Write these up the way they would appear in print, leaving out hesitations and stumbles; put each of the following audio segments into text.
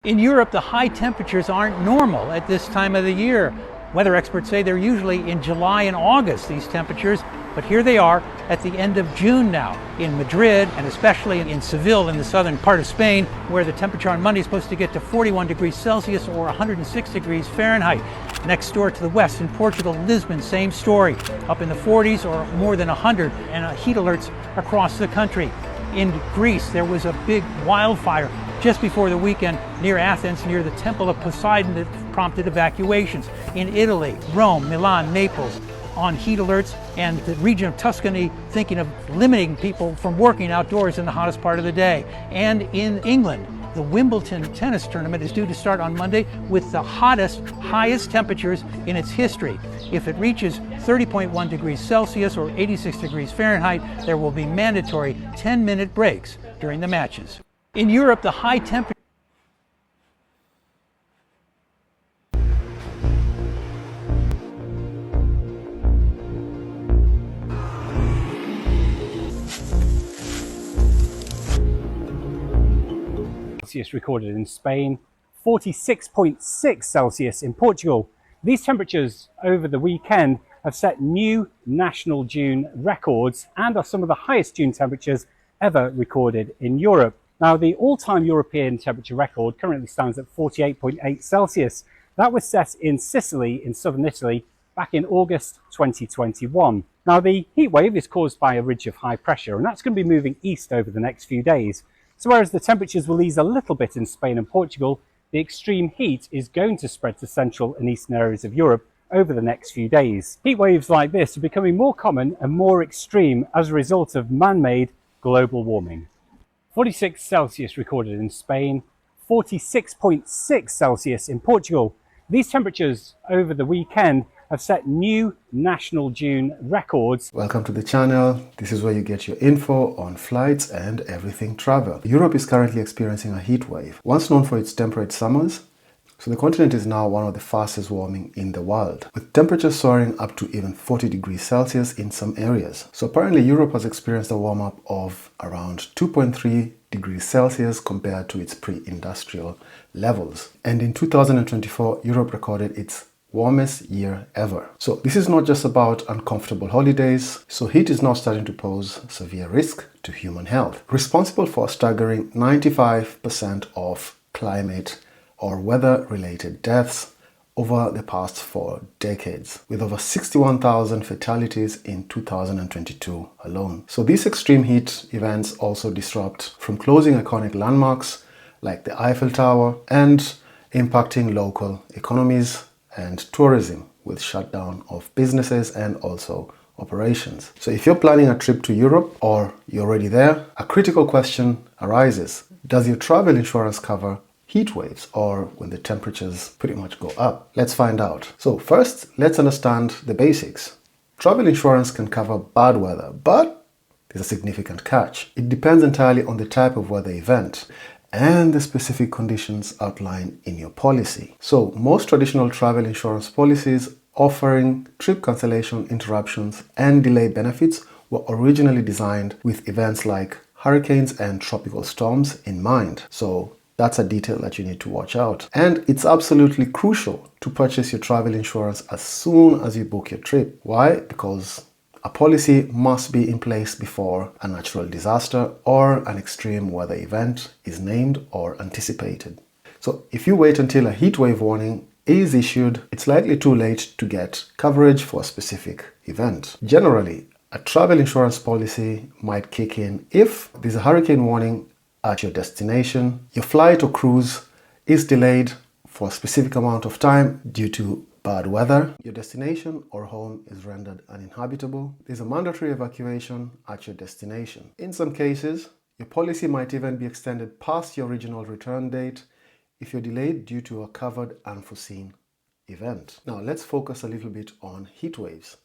In Europe, the high temperatures aren't normal at this time of the year. Weather experts say they're usually in July and August, these temperatures, but here they are at the end of June now in Madrid and especially in Seville in the southern part of Spain, where the temperature on Monday is supposed to get to 41 degrees Celsius or 106 degrees Fahrenheit. Next door to the west in Portugal, Lisbon, same story, up in the 40s or more than 100, and heat alerts across the country. In Greece, there was a big wildfire just before the weekend near Athens, near the Temple of Poseidon, that prompted evacuations. In Italy, Rome, Milan, Naples, on heat alerts, and the region of Tuscany thinking of limiting people from working outdoors in the hottest part of the day. And in England, the Wimbledon tennis tournament is due to start on Monday with the highest temperatures in its history. If it reaches 30.1 degrees Celsius or 86 degrees Fahrenheit, there will be mandatory 10-minute breaks during the matches. In Europe, the high temperature Celsius recorded in Spain, 46.6 Celsius in Portugal. These temperatures over the weekend have set new national June records and are some of the highest June temperatures ever recorded in Europe. Now, the all-time European temperature record currently stands at 48.8 Celsius. That was set in Sicily in southern Italy back in August 2021. Now, the heat wave is caused by a ridge of high pressure, and that's going to be moving east over the next few days. So whereas the temperatures will ease a little bit in Spain and Portugal, the extreme heat is going to spread to central and eastern areas of Europe over the next few days. Heat waves like this are becoming more common and more extreme as a result of man-made global warming. 46 Celsius recorded in Spain, 46.6 Celsius in Portugal. These temperatures over the weekend have set new national June records. Welcome to the channel. This is where you get your info on flights and everything travel. Europe is currently experiencing a heat wave. Once known for its temperate summers, so the continent is now one of the fastest warming in the world, with temperatures soaring up to even 40 degrees Celsius in some areas. So apparently Europe has experienced a warm-up of around 2.3 degrees Celsius compared to its pre-industrial levels. And in 2024, Europe recorded its warmest year ever. So this is not just about uncomfortable holidays. So heat is now starting to pose severe risk to human health, responsible for a staggering 95% of climate or weather-related deaths over the past 4 decades, with over 61,000 fatalities in 2022 alone. So these extreme heat events also disrupt from closing iconic landmarks like the Eiffel Tower and impacting local economies and tourism with shutdown of businesses and also operations. So if you're planning a trip to Europe or you're already there, a critical question arises. Does your travel insurance cover heat waves or when the temperatures pretty much go up? Let's find out. So first, let's understand the basics. Travel insurance can cover bad weather, but there's a significant catch. It depends entirely on the type of weather event and the specific conditions outlined in your policy. So most traditional travel insurance policies offering trip cancellation, interruptions, and delay benefits were originally designed with events like hurricanes and tropical storms in mind. So that's a detail that you need to watch out. And it's absolutely crucial to purchase your travel insurance as soon as you book your trip. Why? Because a policy must be in place before a natural disaster or an extreme weather event is named or anticipated. So if you wait until a heat wave warning is issued, it's likely too late to get coverage for a specific event. Generally, a travel insurance policy might kick in if there's a hurricane warning at your destination, your flight or cruise is delayed for a specific amount of time due to bad weather, your destination or home is rendered uninhabitable, there's a mandatory evacuation at your destination. In some cases, your policy might even be extended past your original return date if you're delayed due to a covered unforeseen event. Now let's focus a little bit on heat waves.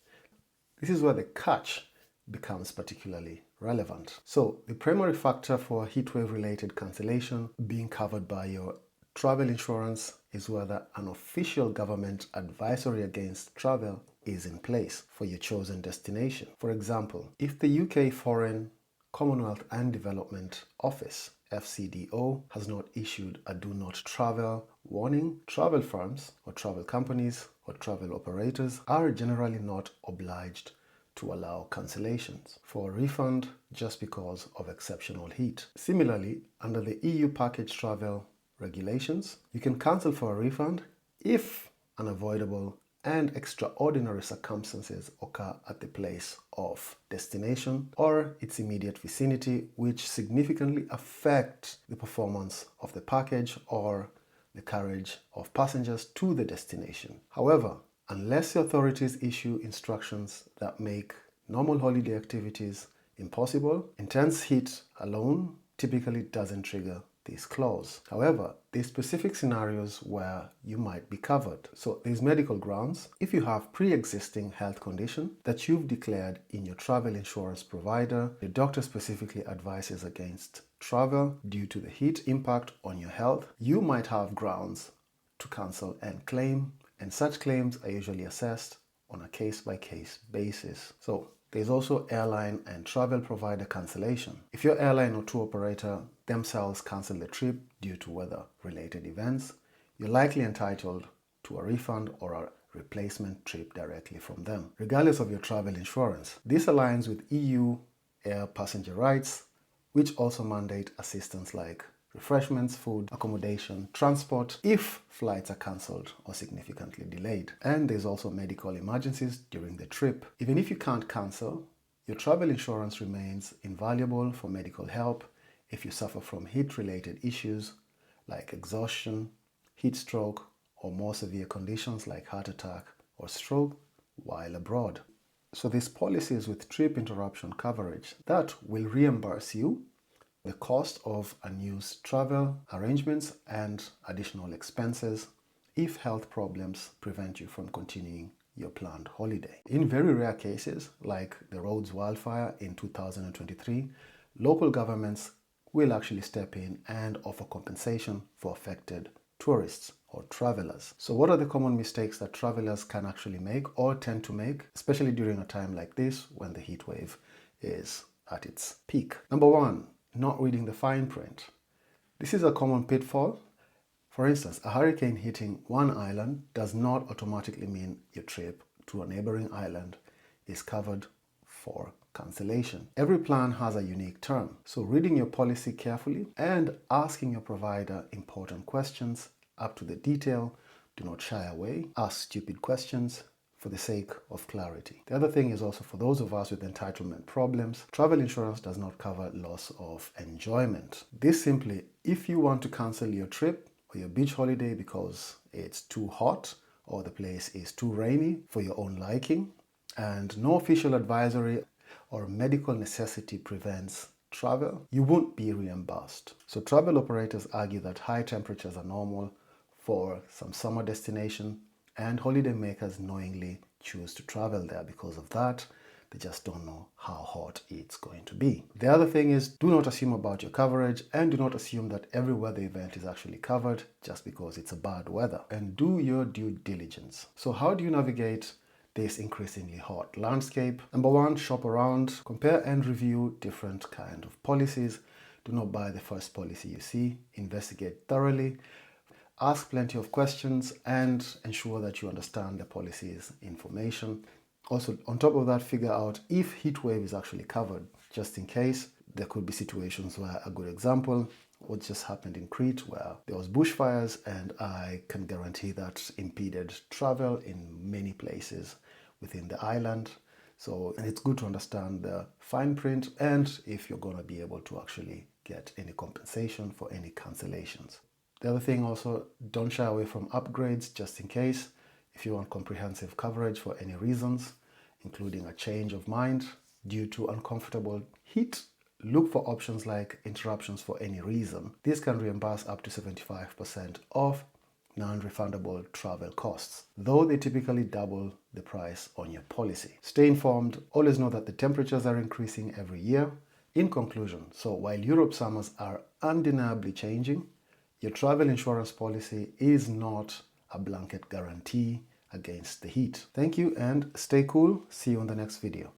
This is where the catch becomes particularly relevant. So the primary factor for a heatwave related cancellation being covered by your travel insurance is whether an official government advisory against travel is in place for your chosen destination. For example, if the UK Foreign, Commonwealth and Development Office, FCDO has not issued a do not travel warning, travel firms or travel companies or travel operators are generally not obliged to allow cancellations for a refund just because of exceptional heat. Similarly, under the EU package travel regulations, you can cancel for a refund if unavoidable and extraordinary circumstances occur at the place of destination or its immediate vicinity, which significantly affect the performance of the package or the carriage of passengers to the destination. However, unless the authorities issue instructions that make normal holiday activities impossible, intense heat alone typically doesn't trigger this clause. However, there's specific scenarios where you might be covered. So there's medical grounds. If you have pre-existing health condition that you've declared in your travel insurance provider, the doctor specifically advises against travel due to the heat impact on your health, you might have grounds to cancel and claim, and such claims are usually assessed on a case-by-case basis. So there's also airline and travel provider cancellation. If your airline or tour operator themselves cancel the trip due to weather-related events, you're likely entitled to a refund or a replacement trip directly from them, regardless of your travel insurance. This aligns with EU air passenger rights, which also mandate assistance like refreshments, food, accommodation, transport if flights are cancelled or significantly delayed. And there's also medical emergencies during the trip. Even if you can't cancel, your travel insurance remains invaluable for medical help if you suffer from heat-related issues like exhaustion, heat stroke, or more severe conditions like heart attack or stroke while abroad. So there's policies with trip interruption coverage that will reimburse you the cost of unused travel arrangements and additional expenses if health problems prevent you from continuing your planned holiday. In very rare cases, like the Rhodes wildfire in 2023, local governments will actually step in and offer compensation for affected tourists or travelers. So what are the common mistakes that travelers can actually make or tend to make, especially during a time like this when the heat wave is at its peak? Number one, not reading the fine print. This is a common pitfall. For instance, a hurricane hitting one island does not automatically mean your trip to a neighboring island is covered for cancellation. Every plan has a unique term, so reading your policy carefully and asking your provider important questions up to the detail. Do not shy away. Ask stupid questions for the sake of clarity. The other thing is also for those of us with entitlement problems, travel insurance does not cover loss of enjoyment. This simply, if you want to cancel your trip or your beach holiday because it's too hot or the place is too rainy for your own liking, and no official advisory or medical necessity prevents travel, you won't be reimbursed. So travel operators argue that high temperatures are normal for some summer destination, and holidaymakers knowingly choose to travel there because of that. They just don't know how hot it's going to be. The other thing is, do not assume about your coverage and do not assume that every weather event is actually covered just because it's a bad weather. And do your due diligence. So how do you navigate this increasingly hot landscape? Number one, shop around, compare and review different kind of policies. Do not buy the first policy you see. Investigate thoroughly. Ask plenty of questions and ensure that you understand the policy's information. Also, on top of that, figure out if heatwave is actually covered, just in case. There could be situations where, a good example, what just happened in Crete, where there was bushfires, and I can guarantee that impeded travel in many places within the island. So, and it's good to understand the fine print and if you're going to be able to actually get any compensation for any cancellations. The other thing also, don't shy away from upgrades just in case. If you want comprehensive coverage for any reasons, including a change of mind due to uncomfortable heat, look for options like interruptions for any reason. This can reimburse up to 75% of non-refundable travel costs, though they typically double the price on your policy. Stay informed. Always know that the temperatures are increasing every year. In conclusion, so while Europe's summers are undeniably changing, your travel insurance policy is not a blanket guarantee against the heat. Thank you and stay cool. See you on the next video.